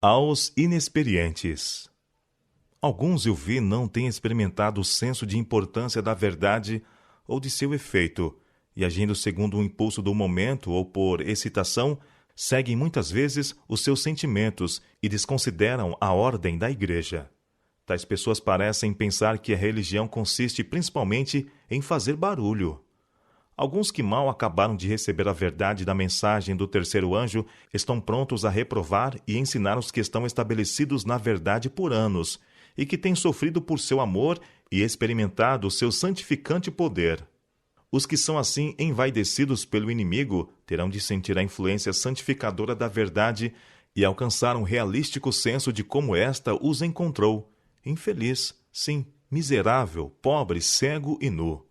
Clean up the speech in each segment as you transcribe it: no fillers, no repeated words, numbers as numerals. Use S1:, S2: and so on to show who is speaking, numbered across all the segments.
S1: Aos inexperientes. Alguns eu vi não têm experimentado o senso de importância da verdade ou de seu efeito, e agindo segundo o impulso do momento ou por excitação, seguem muitas vezes os seus sentimentos e desconsideram a ordem da igreja. Tais pessoas parecem pensar que a religião consiste principalmente em fazer barulho. Alguns que mal acabaram de receber a verdade da mensagem do terceiro anjo estão prontos a reprovar e ensinar os que estão estabelecidos na verdade por anos e que têm sofrido por seu amor e experimentado seu santificante poder. Os que são assim envaidecidos pelo inimigo terão de sentir a influência santificadora da verdade e alcançar um realístico senso de como esta os encontrou, infeliz, sim, miserável, pobre, cego e nu.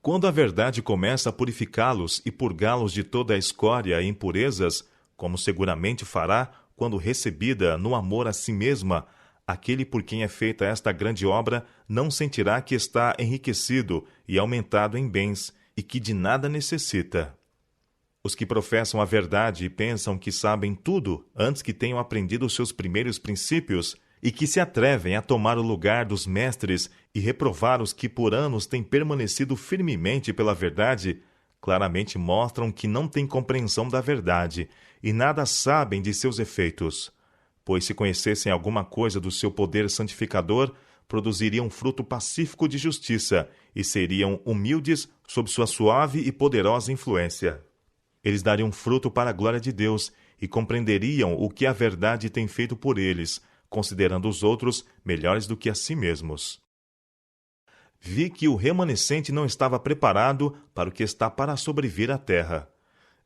S1: Quando a verdade começa a purificá-los e purgá-los de toda a escória e impurezas, como seguramente fará quando recebida no amor a si mesma, aquele por quem é feita esta grande obra não sentirá que está enriquecido e aumentado em bens e que de nada necessita. Os que professam a verdade e pensam que sabem tudo antes que tenham aprendido os seus primeiros princípios e que se atrevem a tomar o lugar dos mestres e reprovar os que por anos têm permanecido firmemente pela verdade, claramente mostram que não têm compreensão da verdade e nada sabem de seus efeitos. Pois se conhecessem alguma coisa do seu poder santificador, produziriam fruto pacífico de justiça e seriam humildes sob sua suave e poderosa influência. Eles dariam fruto para a glória de Deus e compreenderiam o que a verdade tem feito por eles, considerando os outros melhores do que a si mesmos. Vi que o remanescente não estava preparado para o que está para sobrevir à terra.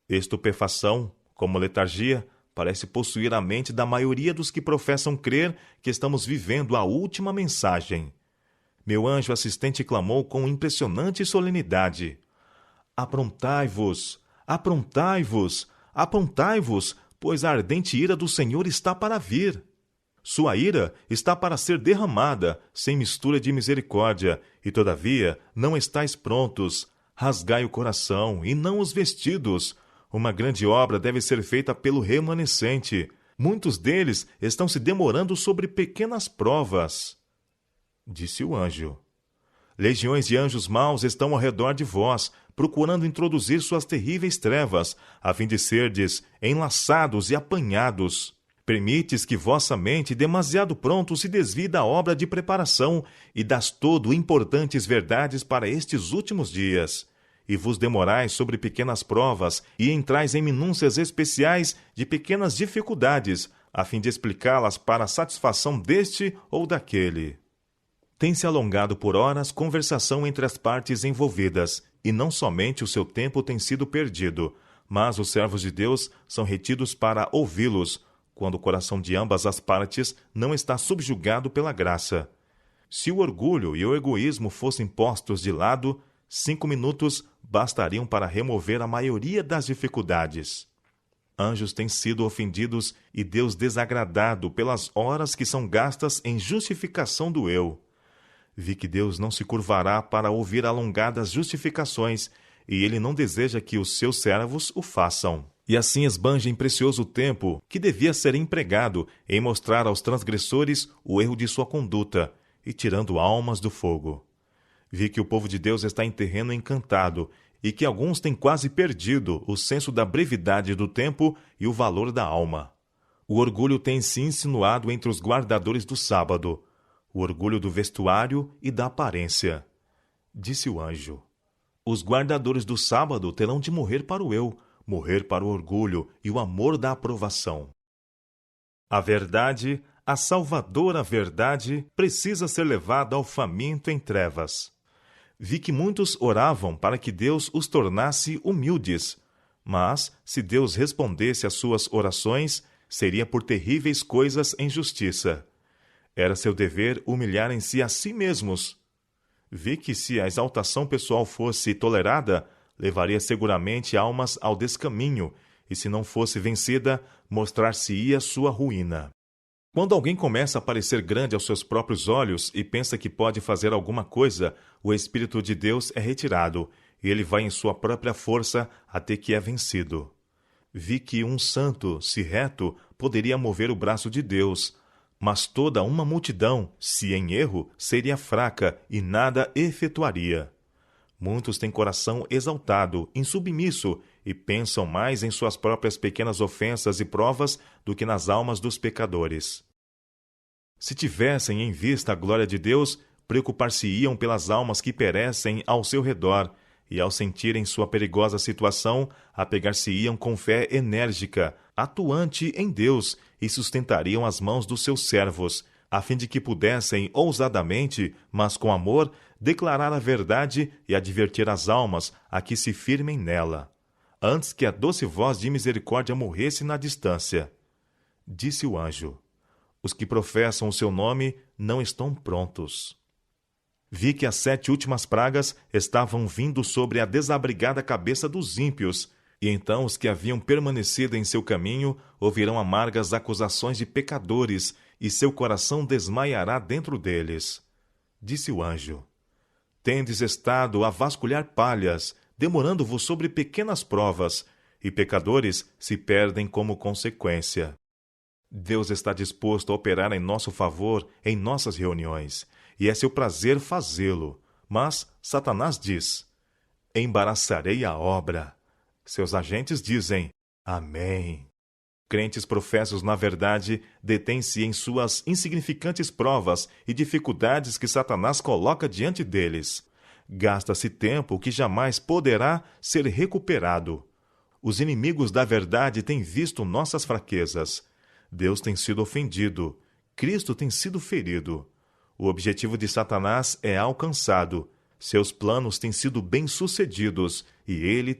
S1: Estupefação, como letargia, parece possuir a mente da maioria dos que professam crer que estamos vivendo a última mensagem. Meu anjo assistente clamou com impressionante solenidade: Aprontai-vos, aprontai-vos, aprontai-vos, pois a ardente ira do Senhor está para vir. Sua ira está para ser derramada, sem mistura de misericórdia, e todavia não estáis prontos. Rasgai o coração, e não os vestidos. Uma grande obra deve ser feita pelo remanescente. Muitos deles estão se demorando sobre pequenas provas. Disse o anjo: Legiões de anjos maus estão ao redor de vós, procurando introduzir suas terríveis trevas, a fim de serdes enlaçados e apanhados. Permites que vossa mente demasiado pronto se desvie da obra de preparação e das todo importantes verdades para estes últimos dias. E vos demorais sobre pequenas provas e entrais em minúcias especiais de pequenas dificuldades, a fim de explicá-las para a satisfação deste ou daquele. Tem-se alongado por horas conversação entre as partes envolvidas, e não somente o seu tempo tem sido perdido, mas os servos de Deus são retidos para ouvi-los, quando o coração de ambas as partes não está subjugado pela graça. Se o orgulho e o egoísmo fossem postos de lado, 5 minutos bastariam para remover a maioria das dificuldades. Anjos têm sido ofendidos e Deus desagradado pelas horas que são gastas em justificação do eu. Vi que Deus não se curvará para ouvir alongadas justificações, e Ele não deseja que os seus servos o façam. E assim esbanja em precioso tempo que devia ser empregado em mostrar aos transgressores o erro de sua conduta e tirando almas do fogo. Vi que o povo de Deus está em terreno encantado e que alguns têm quase perdido o senso da brevidade do tempo e o valor da alma. O orgulho tem se insinuado entre os guardadores do sábado, o orgulho do vestuário e da aparência. Disse o anjo: Os guardadores do sábado terão de morrer para o eu, morrer para o orgulho e o amor da aprovação. A verdade, a salvadora verdade, precisa ser levada ao faminto em trevas. Vi que muitos oravam para que Deus os tornasse humildes, mas, se Deus respondesse às suas orações, seria por terríveis coisas em justiça. Era seu dever humilharem-se a si mesmos. Vi que, se a exaltação pessoal fosse tolerada, levaria seguramente almas ao descaminho, e se não fosse vencida, mostrar-se-ia sua ruína. Quando alguém começa a parecer grande aos seus próprios olhos e pensa que pode fazer alguma coisa, o Espírito de Deus é retirado, e ele vai em sua própria força até que é vencido. Vi que um santo, se reto, poderia mover o braço de Deus, mas toda uma multidão, se em erro, seria fraca e nada efetuaria. Muitos têm coração exaltado, insubmisso, e pensam mais em suas próprias pequenas ofensas e provas do que nas almas dos pecadores. Se tivessem em vista a glória de Deus, preocupar-se-iam pelas almas que perecem ao seu redor, e ao sentirem sua perigosa situação, apegar-se-iam com fé enérgica, atuante em Deus, e sustentariam as mãos dos seus servos, a fim de que pudessem ousadamente, mas com amor, declarar a verdade e advertir as almas a que se firmem nela, antes que a doce voz de misericórdia morresse na distância. Disse o anjo: os que professam o seu nome não estão prontos. Vi que as 7 últimas pragas estavam vindo sobre a desabrigada cabeça dos ímpios, e então os que haviam permanecido em seu caminho ouvirão amargas acusações de pecadores, e seu coração desmaiará dentro deles. Disse o anjo: tendes estado a vasculhar palhas, demorando-vos sobre pequenas provas, e pecadores se perdem como consequência. Deus está disposto a operar em nosso favor em nossas reuniões, e é seu prazer fazê-lo. Mas Satanás diz: embaraçarei a obra. Seus agentes dizem: amém. Crentes professos na verdade detêm-se em suas insignificantes provas e dificuldades que Satanás coloca diante deles. Gasta-se tempo que jamais poderá ser recuperado. Os inimigos da verdade têm visto nossas fraquezas. Deus tem sido ofendido. Cristo tem sido ferido. O objetivo de Satanás é alcançado. Seus planos têm sido bem-sucedidos e ele